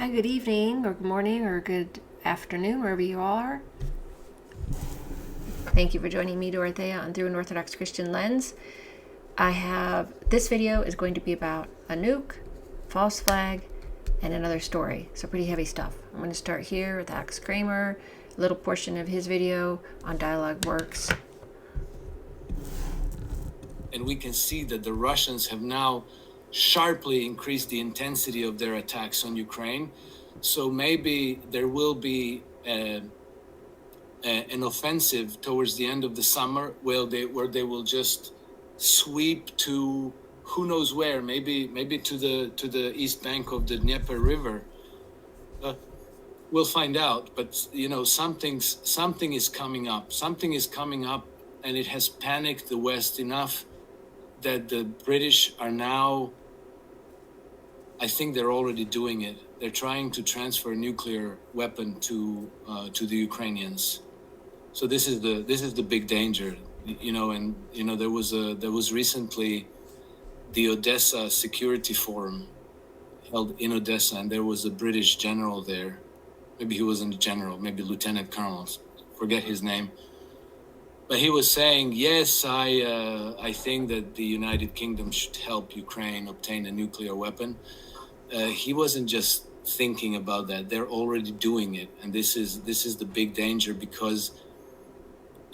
Hi, good evening, or good morning, or good afternoon, wherever you are. Thank you for joining me, Dorothea, on Through an Orthodox Christian Lens. This video is going to be about a nuke, false flag, and another story. So pretty heavy stuff. I'm going to start here with Alex Kramer, a little portion of his video on Dialogue Works. And we can see that the Russians have now sharply increased the intensity of their attacks on Ukraine. So maybe there will be an offensive towards the end of the summer where they will just sweep to who knows where, maybe to the east bank of the Dnieper River. We'll find out, but something is coming up. Something is coming up, and it has panicked the West enough that the British are now, I think they're already doing it. They're trying to transfer a nuclear weapon to the Ukrainians. So this is the big danger, And there was recently the Odessa Security Forum held in Odessa, and there was a British general there. Maybe he wasn't a general, maybe lieutenant colonel. Forget his name. But he was saying, yes, I think that the United Kingdom should help Ukraine obtain a nuclear weapon. He wasn't just thinking about that; they're already doing it, and this is the big danger because,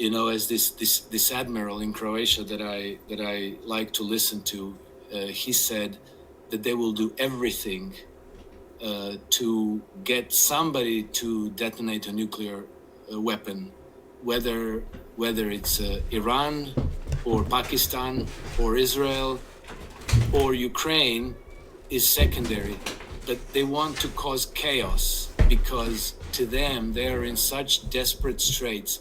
as this admiral in Croatia that I like to listen to, he said that they will do everything to get somebody to detonate a nuclear weapon. Whether it's Iran or Pakistan or Israel or Ukraine is secondary, but they want to cause chaos because to them they are in such desperate straits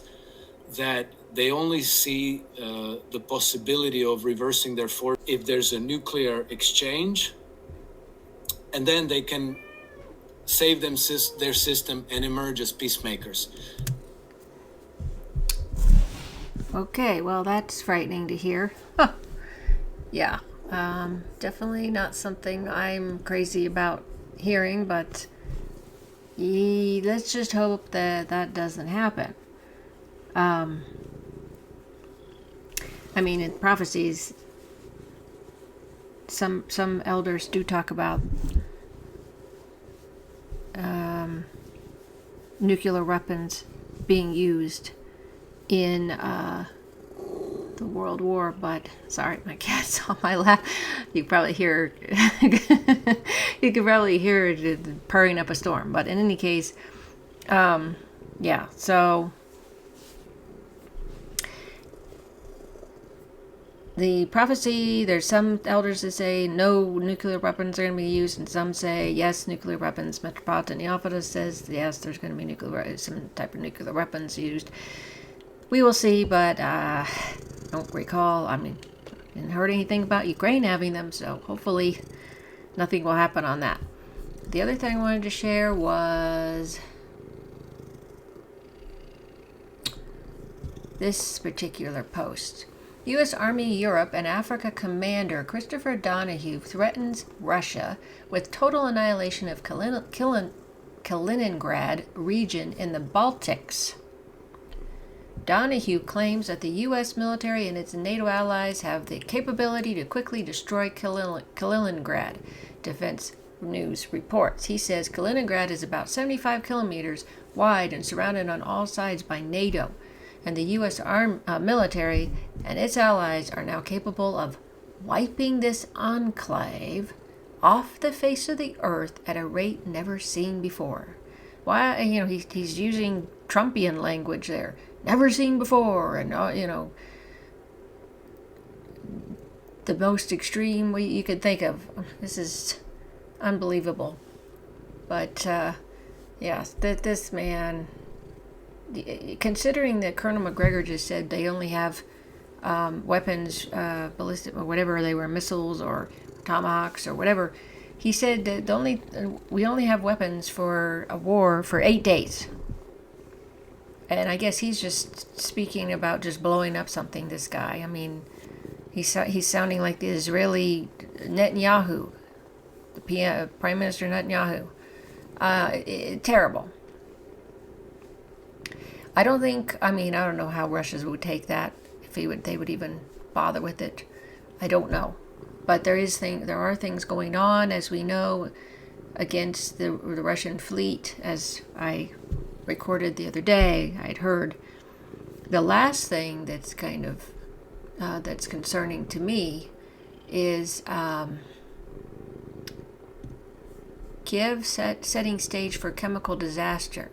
that they only see the possibility of reversing their force if there's a nuclear exchange, and then they can save their system and emerge as peacemakers. Okay, well, that's frightening to hear. Yeah, definitely not something I'm crazy about hearing, but let's just hope that doesn't happen. In prophecies, some elders do talk about nuclear weapons being used in the World War, but sorry, my cat's on my lap. You can probably hear it purring up a storm. But in any case, so the prophecy, there's some elders that say no nuclear weapons are going to be used, and some say yes, nuclear weapons. Metropolitan Neophytus says yes, there's going to be some type of nuclear weapons used. We will see, but don't recall. Didn't heard anything about Ukraine having them, so hopefully nothing will happen on that. The other thing I wanted to share was this particular post. U.S. Army Europe and Africa Commander Christopher Donahue threatens Russia with total annihilation of Kaliningrad region in the Baltics. Donahue claims that the U.S. military and its NATO allies have the capability to quickly destroy Kaliningrad, Defense News reports. He says Kaliningrad is about 75 kilometers wide and surrounded on all sides by NATO, and the U.S. military and its allies are now capable of wiping this enclave off the face of the earth at a rate never seen before. Why, he's using Trumpian language there. Never seen before, and the most extreme way you could think of. This is unbelievable. But this man, considering that Colonel McGregor just said they only have weapons, ballistic or whatever they were, missiles or tomahawks or whatever, he said that we only have weapons for a war for 8 days. And I guess he's just speaking about just blowing up something, this guy. He's sounding like the Israeli Netanyahu, the Prime Minister Netanyahu. Terrible. I don't know how Russians would take that, if they would even bother with it. I don't know. But there are things going on, as we know, against the Russian fleet, as I recorded the other day. I'd heard. The last thing that's kind of that's concerning to me is Kiev setting stage for chemical disaster.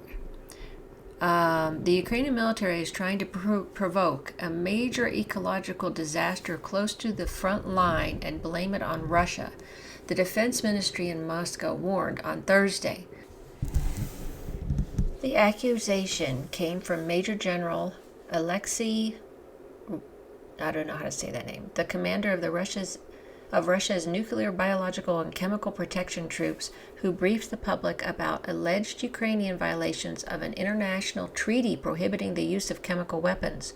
The Ukrainian military is trying to provoke a major ecological disaster close to the front line and blame it on Russia, the defense ministry in Moscow warned on Thursday. The accusation came from Major General Alexei, I don't know how to say that name, the commander of Russia's nuclear, biological, and chemical protection troops, who briefed the public about alleged Ukrainian violations of an international treaty prohibiting the use of chemical weapons.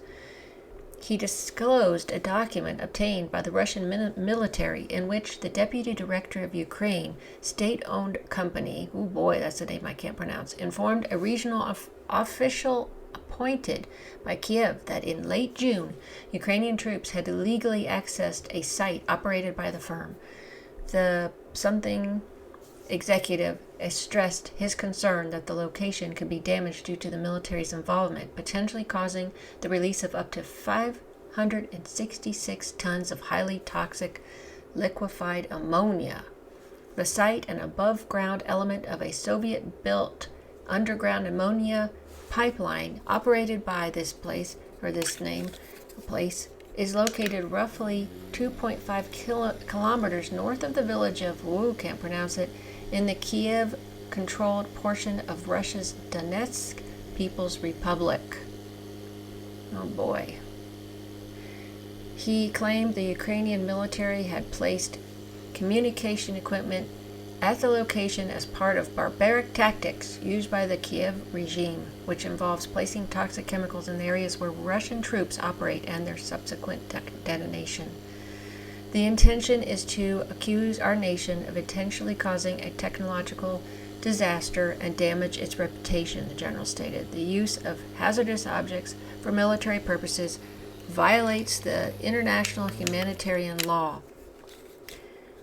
He disclosed a document obtained by the Russian military in which the deputy director of Ukraine, state-owned company, oh boy, that's a name I can't pronounce, informed a regional official appointed by Kiev that in late June, Ukrainian troops had illegally accessed a site operated by the firm. The something executive stressed his concern that the location could be damaged due to the military's involvement, potentially causing the release of up to 566 tons of highly toxic liquefied ammonia. The site, an above-ground element of a Soviet-built underground ammonia pipeline operated by this place, is located roughly 2.5 kilometers north of the village of can't pronounce it, in the Kiev-controlled portion of Russia's Donetsk People's Republic. Oh boy. He claimed the Ukrainian military had placed communication equipment at the location as part of barbaric tactics used by the Kiev regime, which involves placing toxic chemicals in the areas where Russian troops operate and their subsequent detonation. The intention is to accuse our nation of intentionally causing a technological disaster and damage its reputation, the general stated. The use of hazardous objects for military purposes violates the international humanitarian law.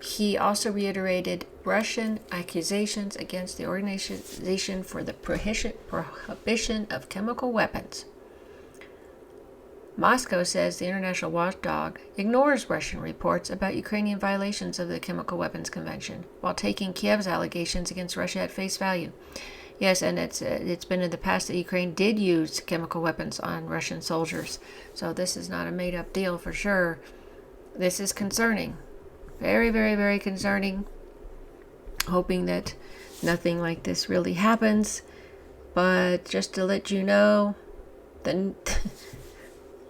He also reiterated Russian accusations against the Organization for the Prohibition of Chemical Weapons. Moscow says the international watchdog ignores Russian reports about Ukrainian violations of the Chemical Weapons Convention, while taking Kiev's allegations against Russia at face value. Yes, and it's been in the past that Ukraine did use chemical weapons on Russian soldiers, so this is not a made-up deal for sure. This is concerning. Very, very, very concerning. Hoping that nothing like this really happens. But just to let you know, the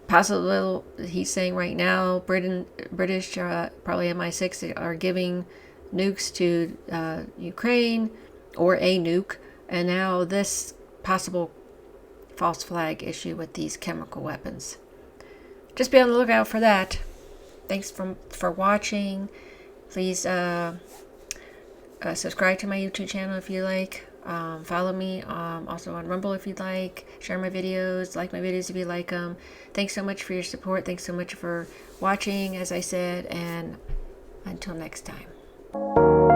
possible, he's saying right now, British, probably MI6, are giving nukes to Ukraine, or a nuke, and now this possible false flag issue with these chemical weapons. Just be on the lookout for that. Thanks for watching. Please subscribe to my YouTube channel if you like. Follow me also on Rumble if you'd like. Share my videos. Like my videos if you like them. Thanks so much for your support. Thanks so much for watching, as I said. And until next time.